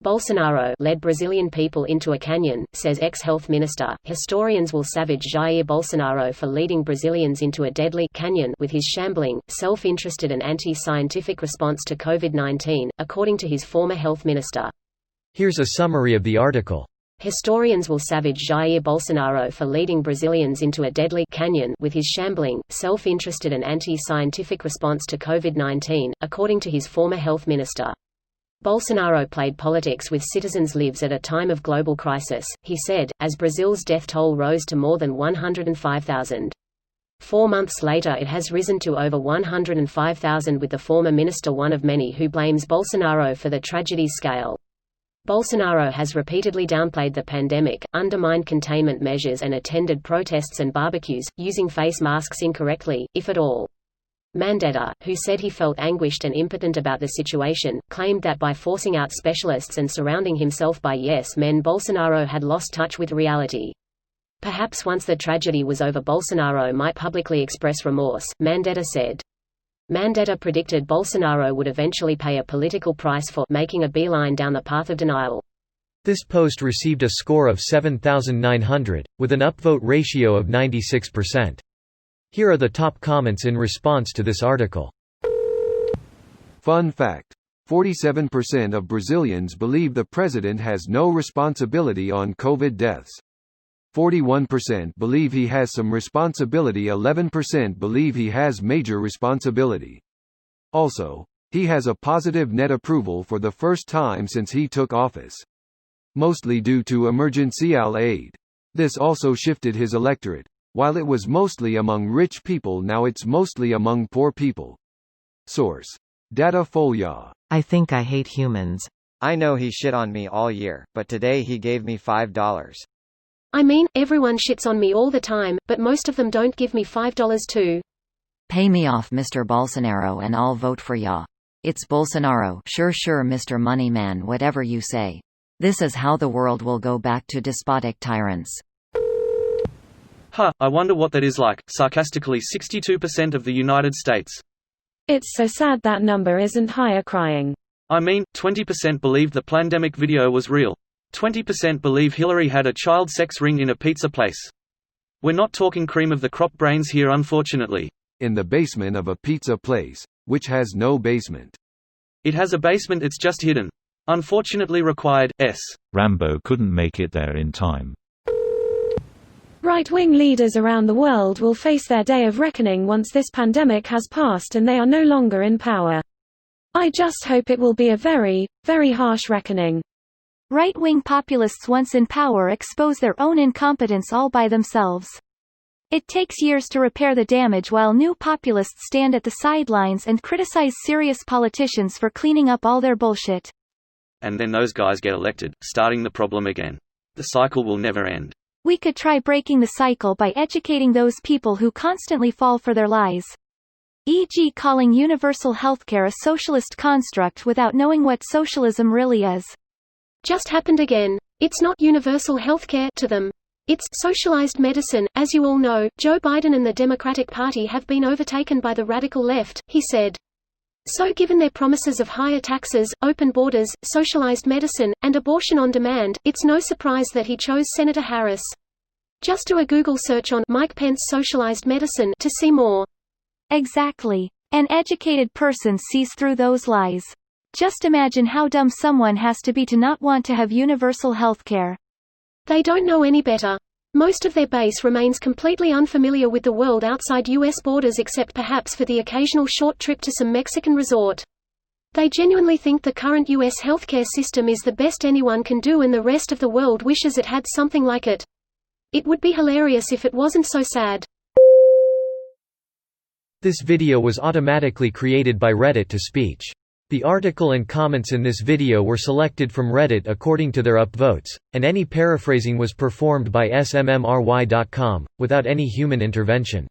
Bolsonaro led Brazilian people into a canyon, says ex-health minister. Historians will savage Jair Bolsonaro for leading Brazilians into a deadly canyon with his shambling, self-interested and anti-scientific response to COVID-19, according to his former health minister. Here's a summary of the article. Historians will savage Jair Bolsonaro for leading Brazilians into a deadly canyon with his shambling, self-interested and anti-scientific response to COVID-19, according to his former health minister. Bolsonaro played politics with citizens' lives at a time of global crisis, he said, as Brazil's death toll rose to more than 105,000. 4 months later it has risen to over 105,000, with the former minister one of many who blames Bolsonaro for the tragedy's scale. Bolsonaro has repeatedly downplayed the pandemic, undermined containment measures and attended protests and barbecues, using face masks incorrectly, if at all. Mandetta, who said he felt anguished and impotent about the situation, claimed that by forcing out specialists and surrounding himself by yes men, Bolsonaro had lost touch with reality. Perhaps once the tragedy was over Bolsonaro might publicly express remorse, Mandetta said. Mandetta predicted Bolsonaro would eventually pay a political price for making a beeline down the path of denial. This post received a score of 7,900, with an upvote ratio of 96%. Here are the top comments in response to this article. Fun fact: 47% of Brazilians believe the president has no responsibility on COVID deaths. 41% believe he has some responsibility, 11% believe he has major responsibility. Also, he has a positive net approval for the first time since he took office. Mostly due to emergencial aid. This also shifted his electorate. While it was mostly among rich people, now it's mostly among poor people. Source: Datafolha. I think I hate humans. I know he shit on me all year, but today he gave me $5. I mean, everyone shits on me all the time, but most of them don't give me $5 too. Pay me off, Mr. Bolsonaro, and I'll vote for ya. It's Bolsonaro. Sure, Mr. Moneyman, whatever you say. This is how the world will go back to despotic tyrants. I wonder what that is like. Sarcastically, 62% of the United States. It's so sad that number isn't higher. Crying. I mean, 20% believed the plandemic video was real. 20% believe Hillary had a child sex ring in a pizza place. We're not talking cream of the crop brains here, unfortunately. In the basement of a pizza place, which has no basement. It has a basement, it's just hidden. Unfortunately required, S. Rambo couldn't make it there in time. Right-wing leaders around the world will face their day of reckoning once this pandemic has passed and they are no longer in power. I just hope it will be a very, very harsh reckoning. Right-wing populists once in power expose their own incompetence all by themselves. It takes years to repair the damage, while new populists stand at the sidelines and criticize serious politicians for cleaning up all their bullshit. And then those guys get elected, starting the problem again. The cycle will never end. We could try breaking the cycle by educating those people who constantly fall for their lies. E.g., calling universal healthcare a socialist construct without knowing what socialism really is. Just happened again. It's not universal healthcare to them. It's socialized medicine. As you all know, Joe Biden and the Democratic Party have been overtaken by the radical left, he said. So given their promises of higher taxes, open borders, socialized medicine, and abortion on demand, it's no surprise that he chose Senator Harris. Just do a Google search on Mike Pence socialized medicine to see more. Exactly. An educated person sees through those lies. Just imagine how dumb someone has to be to not want to have universal health care. They don't know any better. Most of their base remains completely unfamiliar with the world outside U.S. borders, except perhaps for the occasional short trip to some Mexican resort. They genuinely think the current U.S. healthcare system is the best anyone can do, and the rest of the world wishes it had something like it. It would be hilarious if it wasn't so sad. This video was automatically created by Reddit to speech. The article and comments in this video were selected from Reddit according to their upvotes, and any paraphrasing was performed by smmry.com, without any human intervention.